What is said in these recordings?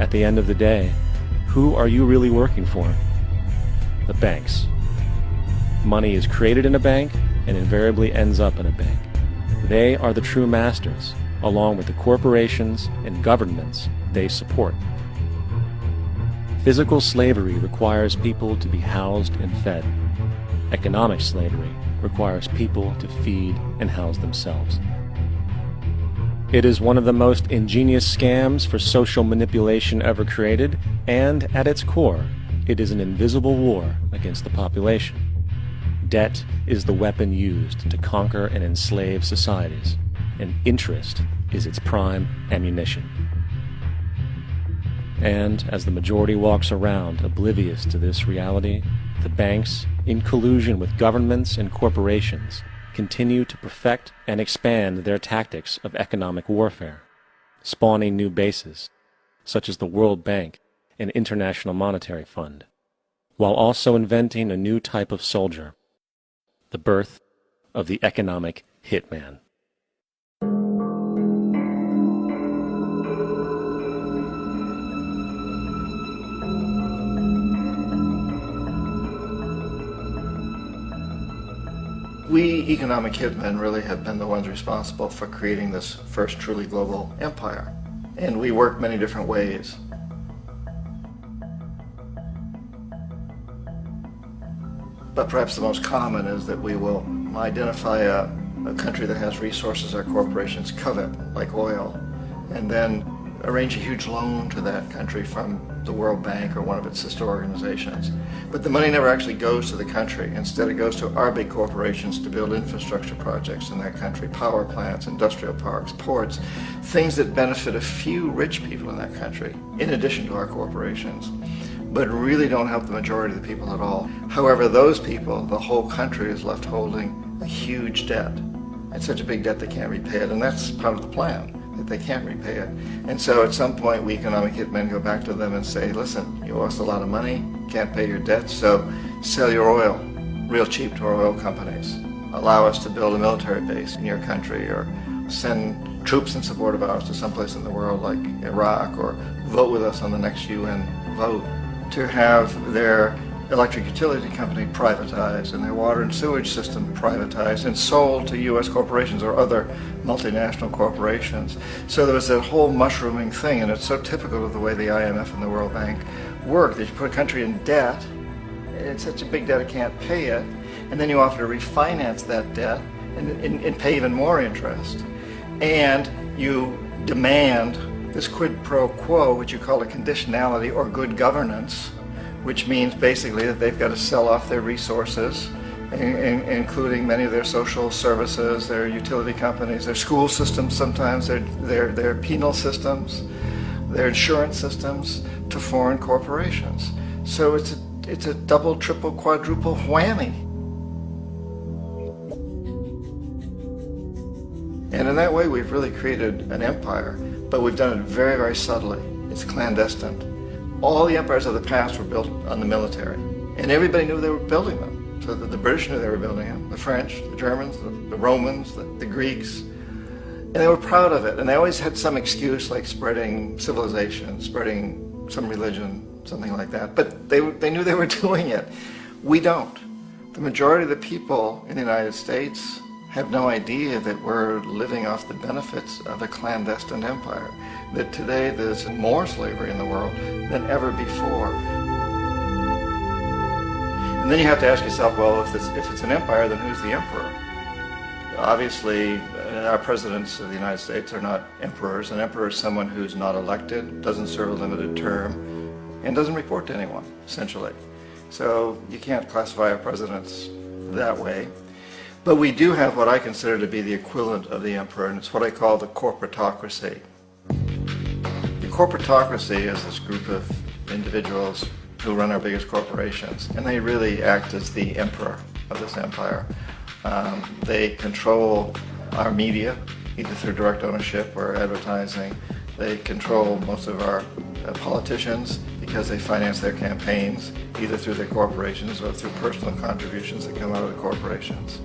At the end of the day, who are you really working for? The banks. Money is created in a bank and invariably ends up in a bank. They are the true masters, along with the corporations and governments they support. Physical slavery requires people to be housed and fed. Economic slavery requires people to feed and house themselves. It is one of the most ingenious scams for social manipulation ever created, and at its core, it is an invisible war against the population. Debt is the weapon used to conquer and enslave societies, and interest is its prime ammunition. And as the majority walks around oblivious to this reality, the banks, in collusion with governments and corporations, continue to perfect and expand their tactics of economic warfare, spawning new bases, such as the World Bank and International Monetary Fund, while also inventing a new type of soldier, the birth of the economic hitman. We economic hitmen really have been the ones responsible for creating this first truly global empire. And we work many different ways. But perhaps the most common is that we will identify a country that has resources our corporations covet, like oil, and then arrange a huge loan to that country from the World Bank or one of its sister organizations. But the money never actually goes to the country. Instead, it goes to our big corporations to build infrastructure projects in that country, power plants, industrial parks, ports, things that benefit a few rich people in that country, in addition to our corporations, but really don't help the majority of the people at all. However, those people, the whole country is left holding a huge debt. It's such a big debt they can't repay it, and that's part of the plan, that they can't repay it. And so at some point we economic hitmen go back to them and say, listen, you owe us a lot of money, can't pay your debts, so sell your oil real cheap to our oil companies. Allow us to build a military base in your country, or send troops in support of ours to someplace in the world like Iraq, or vote with us on the next UN vote. To have their electric utility company privatized and their water and sewage system privatized and sold to U.S. corporations or other multinational corporations. So there was that whole mushrooming thing, and it's so typical of the way the IMF and the World Bank work, that you put a country in debt, it's such a big debt it can't pay it, and then you offer to refinance that debt and pay even more interest. And you demand this quid pro quo, which you call a conditionality or good governance, which means basically that they've got to sell off their resources, including many of their social services, their utility companies, their school systems sometimes, their penal systems, their insurance systems, to foreign corporations. So it's a double, triple, quadruple whammy. And in that way we've really created an empire, but we've done it very, very subtly. It's clandestine. All the empires of the past were built on the military, and everybody knew they were building them. So the British knew they were building them, the French, the Germans, the Romans, the Greeks, and they were proud of it. And they always had some excuse, like spreading civilization, spreading some religion, something like that. But they knew they were doing it. We don't. The majority of the people in the United States have no idea that we're living off the benefits of a clandestine empire, that today there's more slavery in the world than ever before. And then you have to ask yourself, well, if it's an empire, then who's the emperor? Obviously, our presidents of the United States are not emperors. An emperor is someone who's not elected, doesn't serve a limited term, and doesn't report to anyone, essentially. So you can't classify our presidents that way. But we do have what I consider to be the equivalent of the emperor, and it's what I call the corporatocracy. The corporatocracy is this group of individuals who run our biggest corporations, and they really act as the emperor of this empire. They control our media, either through direct ownership or advertising. They control most of our politicians because they finance their campaigns, either through their corporations or through personal contributions that come out of the corporations.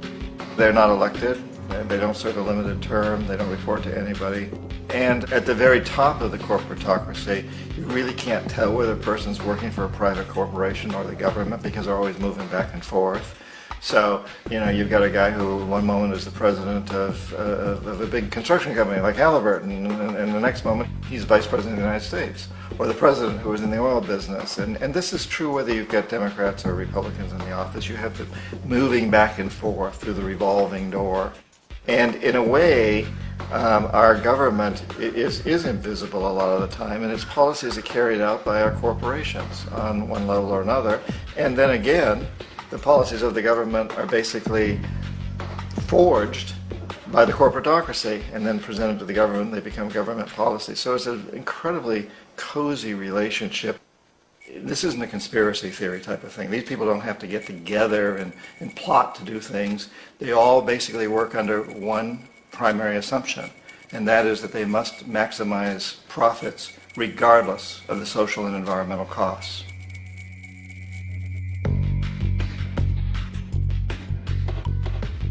They're not elected, they don't serve a limited term, they don't report to anybody, And at the very top of the corporatocracy, you really can't tell whether a person's working for a private corporation or the government because they're always moving back and forth. So, you've got a guy who one moment is the president of a big construction company like Halliburton, and the next moment he's vice president of the United States, or the president who is in the oil business. And this is true whether you've got Democrats or Republicans in the office. You have to moving back and forth through the revolving door. And in a way, our government is invisible a lot of the time, and its policies are carried out by our corporations on one level or another. And then again, the policies of the government are basically forged by the corporatocracy and then presented to the government. They become government policies. So it's an incredibly cozy relationship. This isn't a conspiracy theory type of thing. These people don't have to get together and plot to do things. They all basically work under one primary assumption, and that is that they must maximize profits regardless of the social and environmental costs.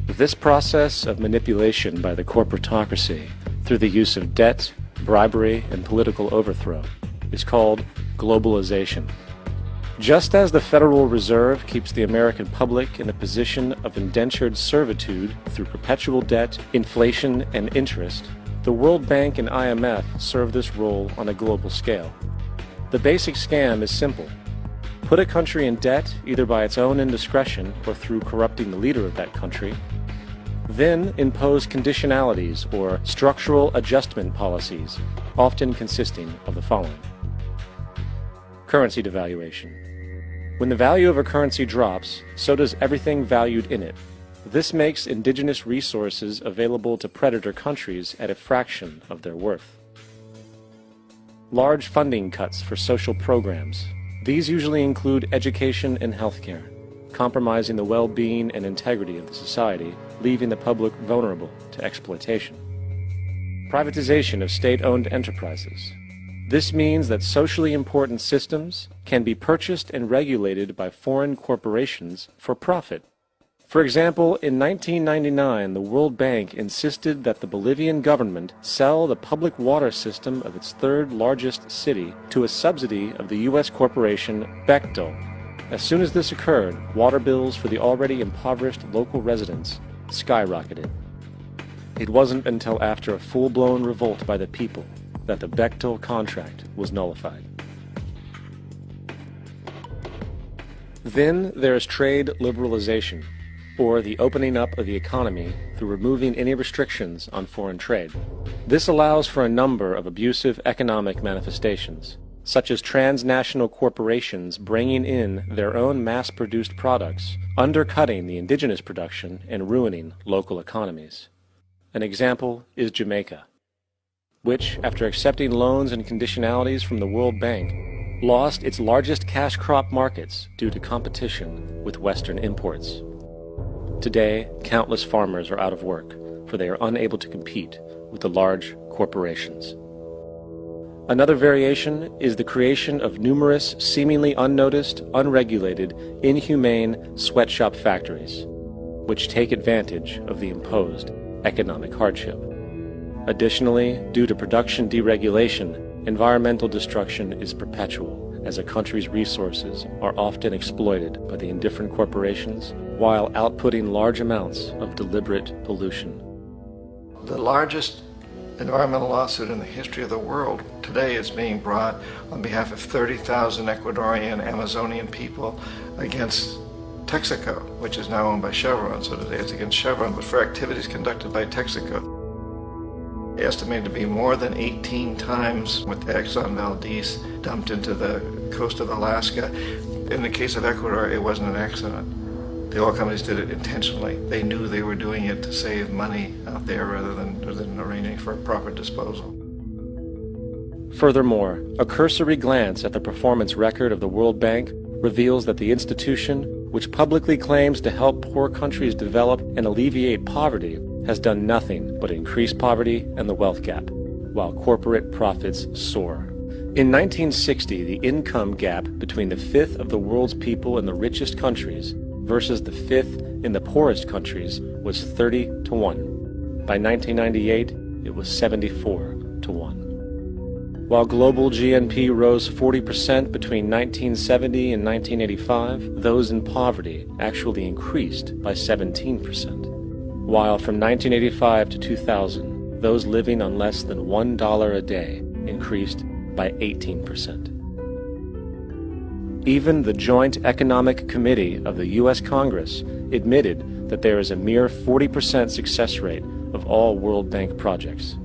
This process of manipulation by the corporatocracy through the use of debt, bribery, and political overthrow is called globalization. Just as the Federal Reserve keeps the American public in a position of indentured servitude through perpetual debt, inflation, and interest, the World Bank and IMF serve this role on a global scale. The basic scam is simple. Put a country in debt either by its own indiscretion or through corrupting the leader of that country, then impose conditionalities or structural adjustment policies, often consisting of the following. Currency devaluation. When the value of a currency drops, so does everything valued in it. This makes indigenous resources available to predator countries at a fraction of their worth. Large funding cuts for social programs. These usually include education and healthcare, compromising the well-being and integrity of the society, leaving the public vulnerable to exploitation. Privatization of state-owned enterprises. This means that socially important systems can be purchased and regulated by foreign corporations for profit. For example, in 1999, the World Bank insisted that the Bolivian government sell the public water system of its third largest city to a subsidy of the U.S. corporation Bechtel. As soon as this occurred, water bills for the already impoverished local residents skyrocketed. It wasn't until after a full-blown revolt by the people that the Bechtel contract was nullified. Then there is trade liberalization, or the opening up of the economy through removing any restrictions on foreign trade. This allows for a number of abusive economic manifestations, such as transnational corporations bringing in their own mass-produced products, undercutting the indigenous production and ruining local economies. An example is Jamaica, which, after accepting loans and conditionalities from the World Bank, lost its largest cash crop markets due to competition with Western imports. Today, countless farmers are out of work, for they are unable to compete with the large corporations. Another variation is the creation of numerous seemingly unnoticed, unregulated, inhumane sweatshop factories, which take advantage of the imposed economic hardship. Additionally, due to production deregulation, environmental destruction is perpetual, as a country's resources are often exploited by the indifferent corporations while outputting large amounts of deliberate pollution. The largest environmental lawsuit in the history of the world today is being brought on behalf of 30,000 Ecuadorian Amazonian people against Texaco, which is now owned by Chevron. So today it's against Chevron, but for activities conducted by Texaco. Estimated to be more than 18 times what the Exxon Valdez dumped into the coast of Alaska. In the case of Ecuador, it wasn't an accident. The oil companies did it intentionally. They knew they were doing it to save money out there rather than arranging for proper disposal. Furthermore, a cursory glance at the performance record of the World Bank reveals that the institution, which publicly claims to help poor countries develop and alleviate poverty, has done nothing but increase poverty and the wealth gap, while corporate profits soar. In 1960, the income gap between the fifth of the world's people in the richest countries versus the fifth in the poorest countries was 30 to 1. By 1998, it was 74 to 1. While global GNP rose 40% between 1970 and 1985, those in poverty actually increased by 17%. While from 1985 to 2000, those living on less than $1 a day increased by 18%. Even the Joint Economic Committee of the U.S. Congress admitted that there is a mere 40% success rate of all World Bank projects.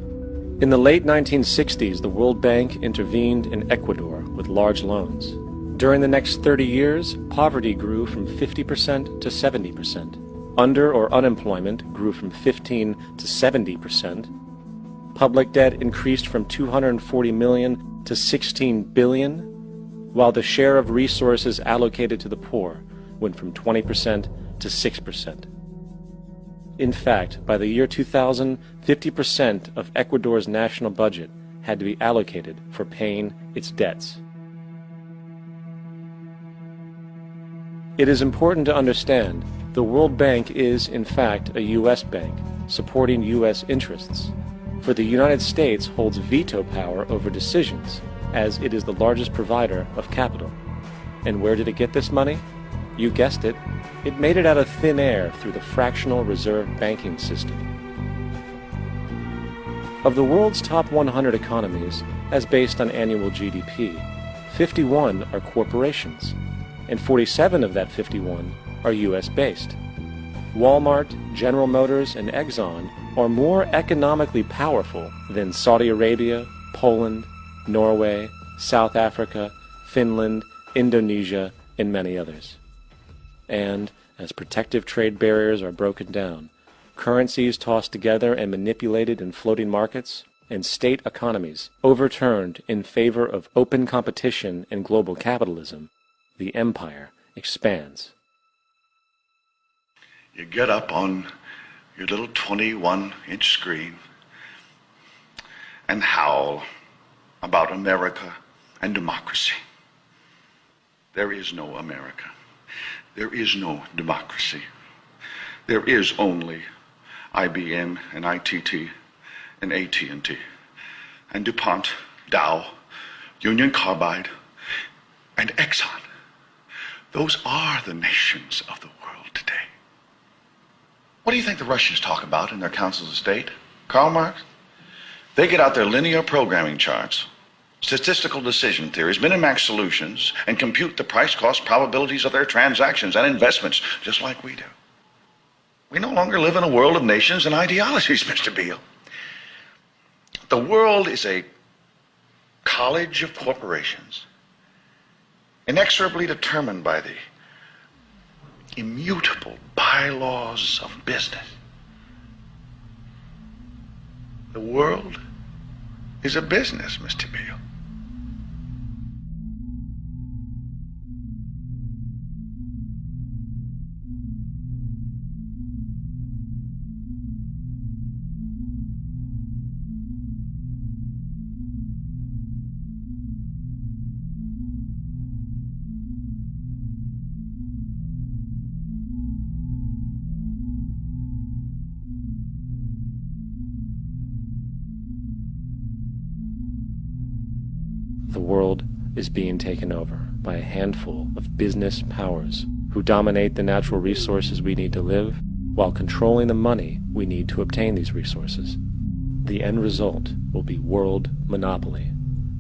In the late 1960s, the World Bank intervened in Ecuador with large loans. During the next 30 years, poverty grew from 50% to 70%. Under or unemployment grew from 15 to 70%. Public debt increased from $240 million to $16 billion, while the share of resources allocated to the poor went from 20% to 6%. In fact, by the year 2000, 50% of Ecuador's national budget had to be allocated for paying its debts. It is important to understand the World Bank is, in fact, a U.S. bank, supporting U.S. interests. For the United States holds veto power over decisions, as it is the largest provider of capital. And where did it get this money? You guessed it. It made it out of thin air through the fractional reserve banking system. Of the world's top 100 economies, as based on annual GDP, 51 are corporations, and 47 of that 51 are U.S.-based. Walmart, General Motors, and Exxon are more economically powerful than Saudi Arabia, Poland, Norway, South Africa, Finland, Indonesia, and many others. And, as protective trade barriers are broken down, currencies tossed together and manipulated in floating markets, and state economies overturned in favor of open competition and global capitalism, the empire expands. You get up on your little 21-inch screen and howl about America and democracy. There is no America. There is no democracy. There is only IBM and ITT and AT&T and DuPont, Dow, Union Carbide, and Exxon. Those are the nations of the world today. What do you think the Russians talk about in their councils of state? Karl Marx? They get out their linear programming charts, statistical decision theories, minimax solutions, and compute the price-cost probabilities of their transactions and investments, just like we do. We no longer live in a world of nations and ideologies, Mr. Beale. The world is a college of corporations, inexorably determined by the immutable bylaws of business. The world is a business, Mr. Beale. The world is being taken over by a handful of business powers who dominate the natural resources we need to live while controlling the money we need to obtain these resources. The end result will be world monopoly,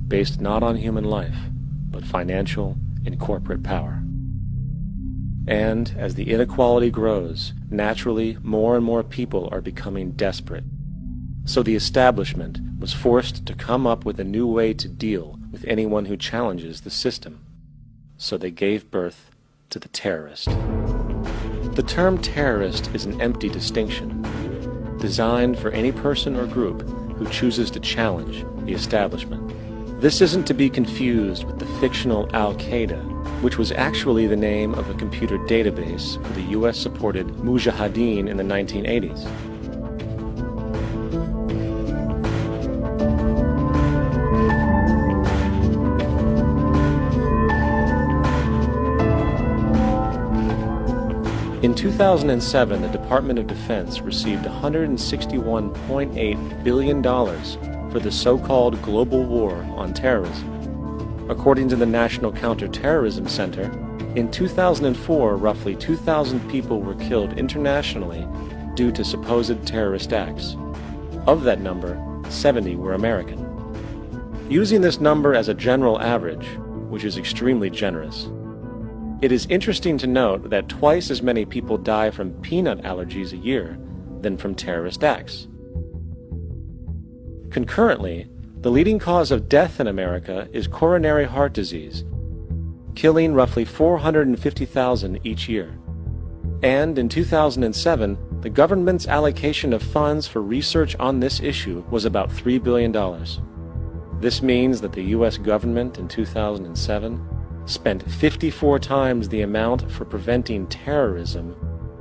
based not on human life, but financial and corporate power. And as the inequality grows, naturally more and more people are becoming desperate. So the establishment was forced to come up with a new way to deal with anyone who challenges the system. So they gave birth to the terrorist. The term terrorist is an empty distinction, designed for any person or group who chooses to challenge the establishment. This isn't to be confused with the fictional Al-Qaeda, which was actually the name of a computer database for the US-supported Mujahideen in the 1980s. In 2007, the Department of Defense received $161.8 billion for the so-called global war on terrorism. According to the National Counterterrorism Center, in 2004, roughly 2,000 people were killed internationally due to supposed terrorist acts. Of that number, 70 were American. Using this number as a general average, which is extremely generous, it is interesting to note that twice as many people die from peanut allergies a year than from terrorist acts. Concurrently, the leading cause of death in America is coronary heart disease, killing roughly 450,000 each year. And in 2007, the government's allocation of funds for research on this issue was about $3 billion. This means that the U.S. government in 2007 spent 54 times the amount for preventing terrorism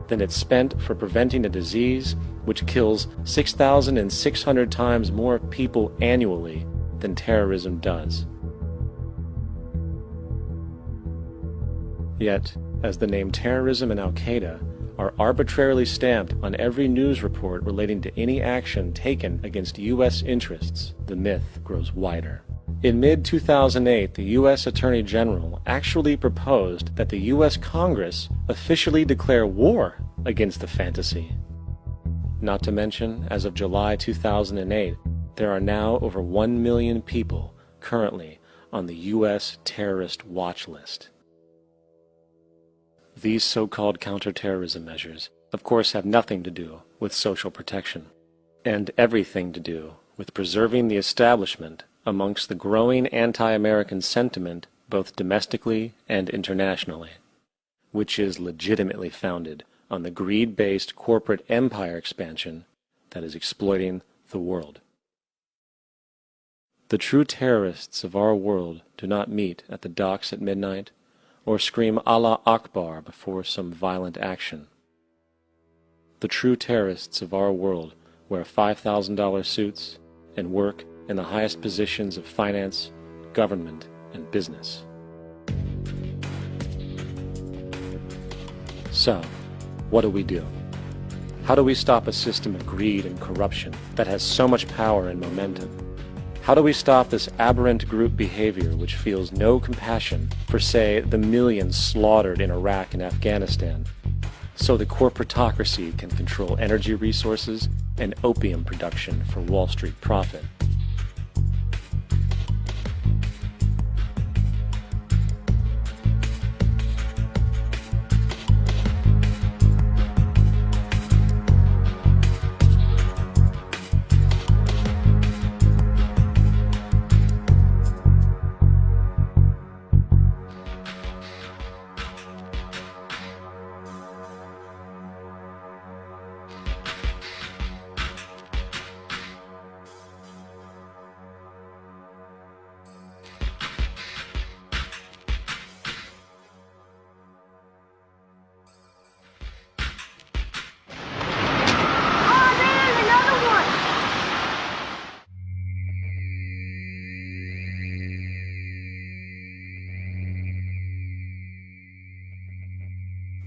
than it spent for preventing a disease which kills 6,600 times more people annually than terrorism does. Yet, as the name terrorism and Al-Qaeda are arbitrarily stamped on every news report relating to any action taken against U.S. interests, the myth grows wider. In mid-2008, the U.S. Attorney General actually proposed that the U.S. Congress officially declare war against the fantasy. Not to mention, as of July 2008, there are now over 1 million people currently on the U.S. terrorist watch list. These so-called counterterrorism measures, of course, have nothing to do with social protection, and everything to do with preserving the establishment amongst the growing anti-American sentiment both domestically and internationally, which is legitimately founded on the greed-based corporate empire expansion that is exploiting the world. The true terrorists of our world do not meet at the docks at midnight or scream Allah Akbar before some violent action. The true terrorists of our world wear $5,000 suits and work in the highest positions of finance, government, and business. So, what do? How do we stop a system of greed and corruption that has so much power and momentum? How do we stop this aberrant group behavior which feels no compassion for, say, the millions slaughtered in Iraq and Afghanistan, so the corporatocracy can control energy resources and opium production for Wall Street profit?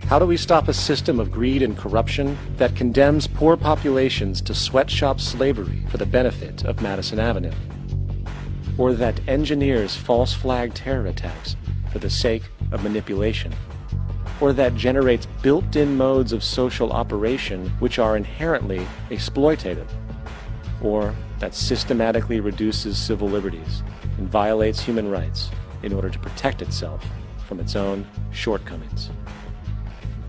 How do we stop a system of greed and corruption that condemns poor populations to sweatshop slavery for the benefit of Madison Avenue? Or that engineers false flag terror attacks for the sake of manipulation? Or that generates built-in modes of social operation which are inherently exploitative? Or that systematically reduces civil liberties and violates human rights in order to protect itself from its own shortcomings?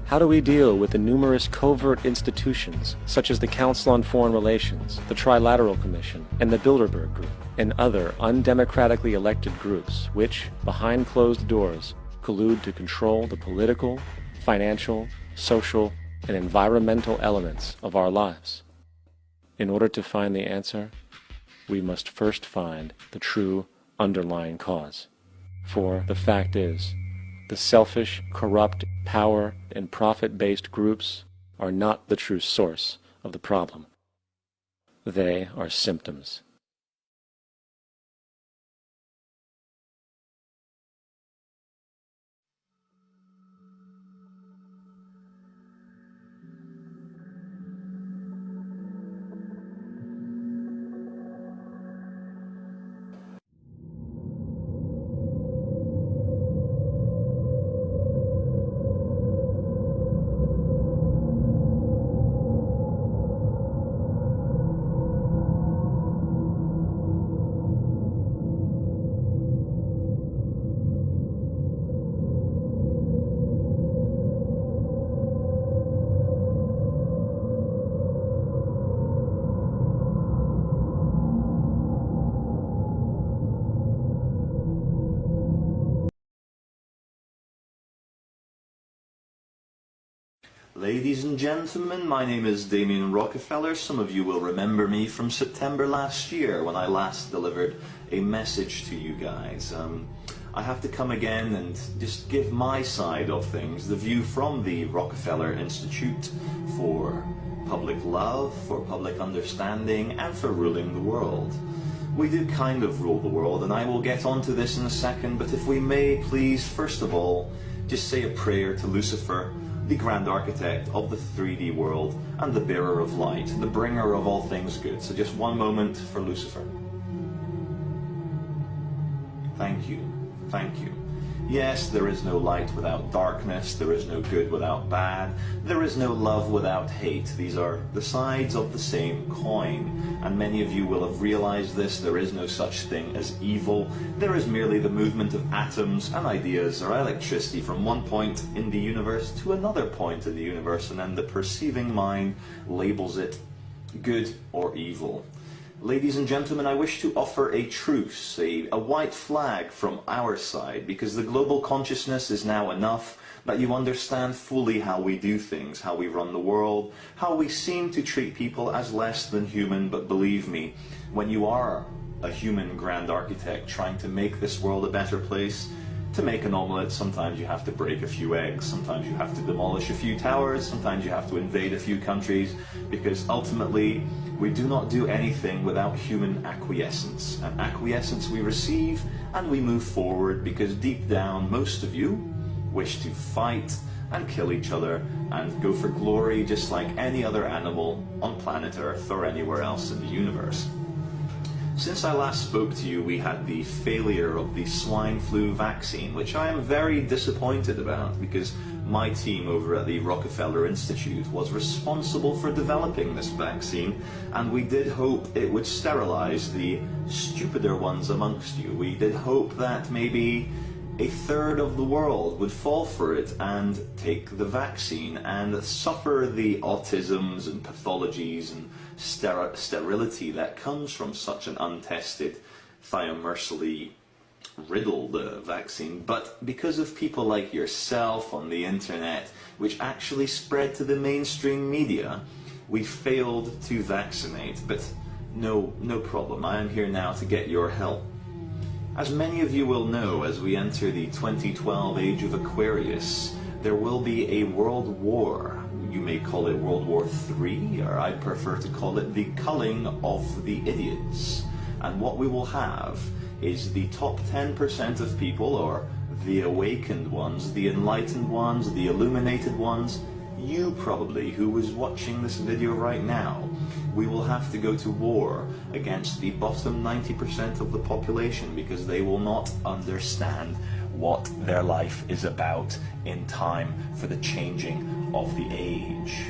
How do we deal with the numerous covert institutions, such as the Council on Foreign Relations, the Trilateral Commission, and the Bilderberg Group, and other undemocratically elected groups which, behind closed doors, collude to control the political, financial, social, and environmental elements of our lives? In order to find the answer, we must first find the true underlying cause. For the fact is, the selfish, corrupt, power, and profit-based groups are not the true source of the problem. They are symptoms. Ladies and gentlemen, my name is Damien Rockefeller. Some of you will remember me from September last year when I last delivered a message to you guys. I have to come again and just give my side of things, the view from the Rockefeller Institute for public love, for public understanding, and for ruling the world. We do kind of rule the world, and I will get onto this in a second, but if we may, please, first of all, just say a prayer to Lucifer, the grand architect of the 3D world and the bearer of light, the bringer of all things good. So just one moment for Lucifer. Thank you. Thank you. Yes, there is no light without darkness. There is no good without bad. There is no love without hate. These are the sides of the same coin. And many of you will have realized this. There is no such thing as evil. There is merely the movement of atoms and ideas or electricity from one point in the universe to another point in the universe, and then the perceiving mind labels it good or evil. Ladies and gentlemen, I wish to offer a truce, a white flag from our side, because the global consciousness is now enough that you understand fully how we do things, how we run the world, how we seem to treat people as less than human. But believe me, when you are a human grand architect trying to make this world a better place, to make an omelette, sometimes you have to break a few eggs, sometimes you have to demolish a few towers, sometimes you have to invade a few countries, because ultimately we do not do anything without human acquiescence. And acquiescence we receive and we move forward, because deep down most of you wish to fight and kill each other and go for glory just like any other animal on planet Earth or anywhere else in the universe. Since I last spoke to you, we had the failure of the swine flu vaccine, which I am very disappointed about, because my team over at the Rockefeller Institute was responsible for developing this vaccine, and we did hope it would sterilize the stupider ones amongst you. We did hope that maybe a third of the world would fall for it and take the vaccine and suffer the autisms and pathologies and sterility that comes from such an untested, thiomersally riddled vaccine. But because of people like yourself on the internet, which actually spread to the mainstream media, we failed to vaccinate. But no problem. I am here now to get your help. As many of you will know, as we enter the 2012 age of Aquarius, there will be a world war. You may call it World War III, or I prefer to call it the culling of the idiots. And what we will have is the top 10% of people, or the awakened ones, the enlightened ones, the illuminated ones, you probably, who is watching this video right now. We will have to go to war against the bottom 90% of the population, because they will not understand what their life is about in time for the changing of the age.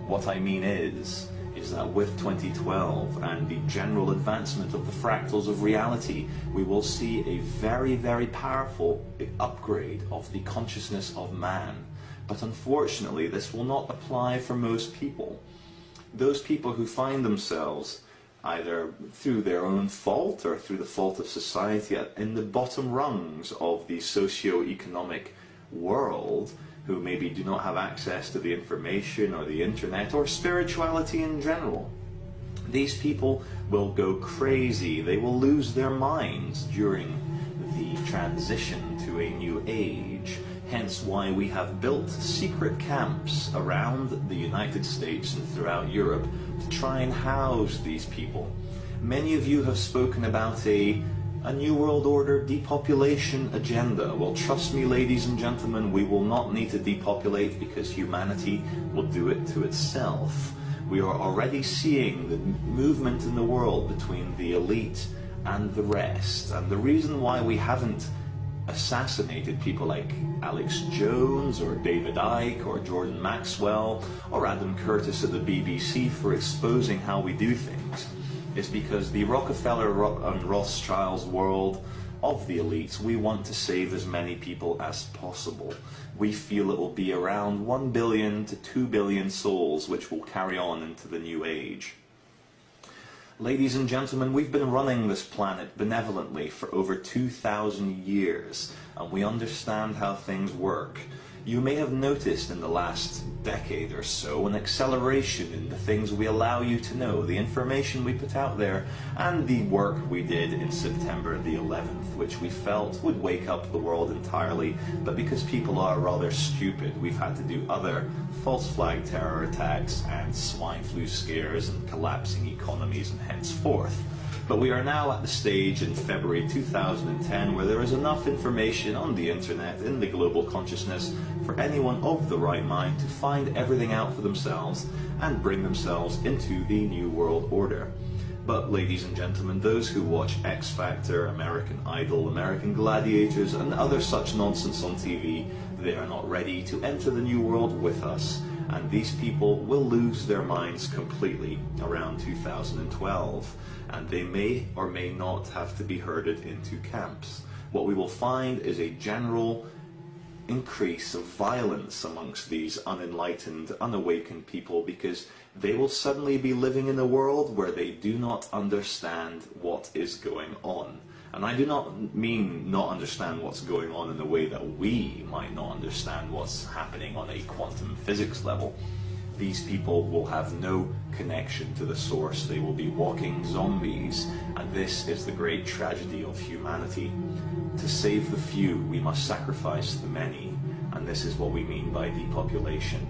What I mean is that with 2012 and the general advancement of the fractals of reality, we will see a very, very powerful upgrade of the consciousness of man. But unfortunately, this will not apply for most people. Those people who find themselves, either through their own fault or through the fault of society, in the bottom rungs of the socio-economic world, who maybe do not have access to the information or the internet or spirituality in general. These people will go crazy. They will lose their minds during the transition to a new age. Hence why we have built secret camps around the United States and throughout Europe to try and house these people. Many of you have spoken about a New World Order depopulation agenda. Well, trust me, ladies and gentlemen, we will not need to depopulate, because humanity will do it to itself. We are already seeing the movement in the world between the elite and the rest. And the reason why we haven't assassinated people like Alex Jones or David Icke or Jordan Maxwell or Adam Curtis at the BBC for exposing how we do things is because the Rockefeller and Rothschild's world of the elites, we want to save as many people as possible. We feel it will be around 1 billion to 2 billion souls which will carry on into the new age. Ladies and gentlemen, we've been running this planet benevolently for over 2,000 years, and we understand how things work. You may have noticed in the last decade or so an acceleration in the things we allow you to know, the information we put out there, and the work we did in September the 11th, which we felt would wake up the world entirely, but because people are rather stupid, we've had to do other false flag terror attacks and swine flu scares and collapsing economies and henceforth. But we are now at the stage in February 2010 where there is enough information on the internet, in the global consciousness, for anyone of the right mind to find everything out for themselves and bring themselves into the New World Order. But ladies and gentlemen, those who watch X Factor, American Idol, American Gladiators and other such nonsense on TV, they are not ready to enter the New World with us. And these people will lose their minds completely around 2012. And they may or may not have to be herded into camps. What we will find is a general increase of violence amongst these unenlightened, unawakened people, because they will suddenly be living in a world where they do not understand what is going on. And I do not mean not understand what's going on in the way that we might not understand what's happening on a quantum physics level. These people will have no connection to the source. They will be walking zombies, and this is the great tragedy of humanity. To save the few, we must sacrifice the many, and this is what we mean by depopulation.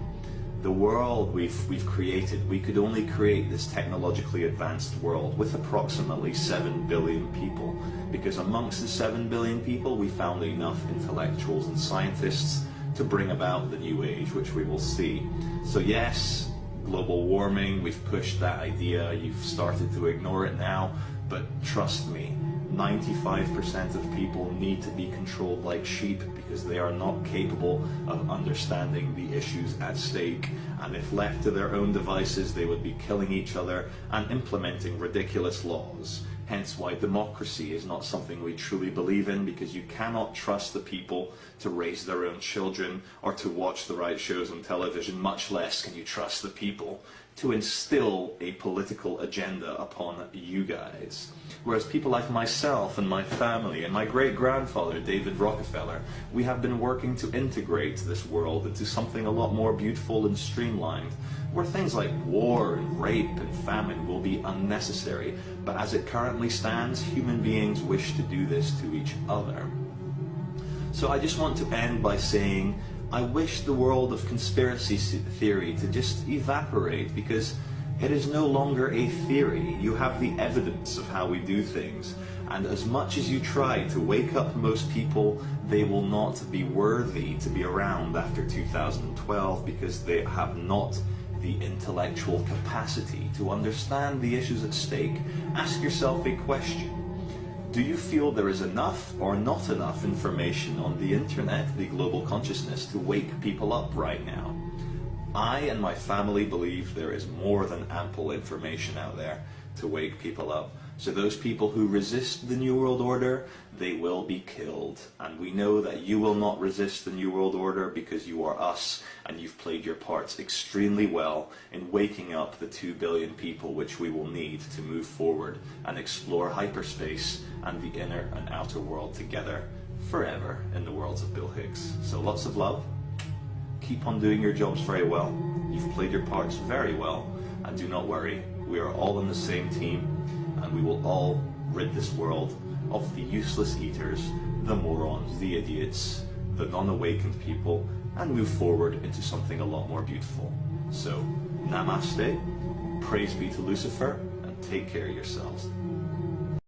The world we've created, we could only create this technologically advanced world with approximately 7 billion people, because amongst the 7 billion people we found enough intellectuals and scientists to bring about the new age, which we will see. So yes, global warming, we've pushed that idea, you've started to ignore it now, but trust me, 95% of people need to be controlled like sheep because they are not capable of understanding the issues at stake, and if left to their own devices they would be killing each other and implementing ridiculous laws. Hence why democracy is not something we truly believe in, because you cannot trust the people to raise their own children or to watch the right shows on television, much less can you trust the people to instill a political agenda upon you guys. Whereas people like myself and my family and my great-grandfather, David Rockefeller, we have been working to integrate this world into something a lot more beautiful and streamlined, where things like war and rape and famine will be unnecessary. But as it currently stands, human beings wish to do this to each other. So I just want to end by saying, I wish the world of conspiracy theory to just evaporate, because it is no longer a theory. You have the evidence of how we do things. And as much as you try to wake up most people, they will not be worthy to be around after 2012 because they have not the intellectual capacity to understand the issues at stake. Ask yourself a question. Do you feel there is enough or not enough information on the internet, the global consciousness, to wake people up right now? I and my family believe there is more than ample information out there to wake people up. So those people who resist the New World Order, they will be killed. And we know that you will not resist the New World Order because you are us, and you've played your parts extremely well in waking up the 2 billion people which we will need to move forward and explore hyperspace and the inner and outer world together forever in the worlds of Bill Higgs. So lots of love. Keep on doing your jobs very well. You've played your parts very well, and do not worry, we are all on the same team, and we will all rid this world of the useless eaters, the morons, the idiots, the non-awakened people, and move forward into something a lot more beautiful. So, namaste, praise be to Lucifer, and take care of yourselves.